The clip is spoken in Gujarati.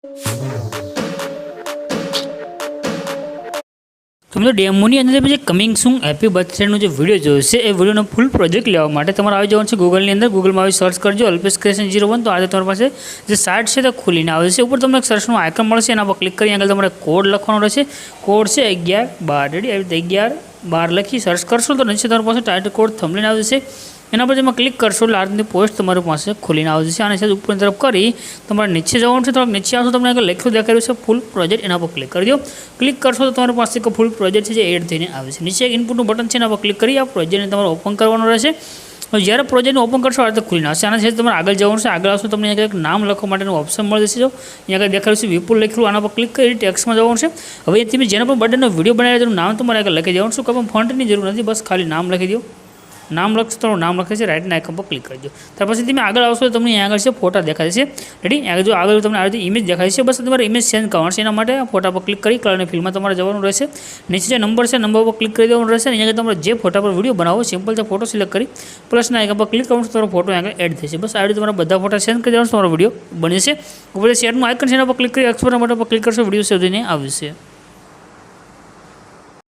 તો મિત્રો ડેમોની અંદર જે કમિંગ સૂન હેપી બર્થડેનો જે વિડીયો જોયો છે એ વિડીયોનો ફૂલ પ્રોજેક્ટ લેવા માટે તમારે આવી જવાનું છે ગૂગલની અંદર. ગૂગલમાં આવી સર્ચ કરજો અલ્પેશ ક્રિએશન 01. તો આજે તમારી પાસે જે સાઇટ છે તે ખુલીને આવે છે. ઉપર તમને એક સર્ચનું આઇકન મળશે, એના પર ક્લિક કરી આગળ તમારે કોડ લખવાનો રહેશે. કોડ છે 1112. રેડી? આવી રીતે 1112 લખી સર્ચ કરશો તો નીચે તમારી પાસે ટાઇટલ કોડ થંબનેલ આવે છે. એના પર તમે ક્લિક કરશો એટલે આ રીતની પોસ્ટ તમારી પાસે ખુલીને આવે છે. અને સાથે ઉપરની તરફ કરી તમારે નીચે જવાનું છે. થોડાક નીચે આવશો તમને આગળ લખ્યું દેખાડ્યું છે ફૂલ પ્રોજેક્ટ, એના પર ક્લિક કરી દો. ક્લિક કરશો તો તમારી પાસે એક ફૂલ પ્રોજેક્ટ છે જે એડ થઈને આવે છે. નીચે એક ઇનપુટનું બટન છે, એના પર ક્લિક કરી આ પ્રોજેક્ટને તમારે ઓપન કરવાનું રહેશે. જ્યારે પ્રોજેક્ટને ઓપન કરશો આ રીતે ખુલીને આવશે. આના સાથે તમારે આગળ જવાનું છે. આગળ આવશો તમને એક નામ લખવા માટેનું ઓપ્શન મળી જશે. જો અહીંયા આગળ દેખાડ્યું છે વિપુલ લખેલું, આના પર ક્લિક કરી ટેક્સ્ટમાં જવાનું છે. હવે તમે જેના પર બર્થડેનો વિડીયો બનાવ્યો તેનું નામ તમારે આગળ લખી દેવાનું. શું કે ફોન્ટની જરૂર નથી, બસ ખાલી નામ લખી દો. નામ લખશો તો નામ લખે છે, રાઇટના આઇકન પર ક્લિક કરજો. ત્યાર પછી તમે આગળ આવશો તો તમને અહીંયા આગળ છે ફોટા દેખાય છે. રેડી? આગળ જો આગળ તમને આ રીતે ઇમેજ દેખાય છે, બસ તમારે ઇમેજ ચેન્જ કરવાનું છે. એના માટે ફોટા પર ક્લિક કરી કલરની ફિલ્ડમાં તમારે જવાનું રહેશે. નીચે જે નંબર છે નંબર પર ક્લિક કરી દેવાનું રહેશે. અહીંયા તમારે જે ફોટા પર વિડીયો બનાવો સિમ્પલ છે ફોટો સિલેક્ટ કરી પ્લસના આઇકન પર ક્લિક કરવાનું, તમારો ફોટો આગળ એડ થશે. બસ આ રીતે તમારા બધા ફોટા સેન્ડ કરી દેવાનું, તમારો વિડીયો બની જશે. ઉપર શેરનું આઇકન છે એના પર ક્લિક કરી એક્સપોર્ટ બટન પર ક્લિક કરશો, વિડીયો સેવ થઈને આવશે.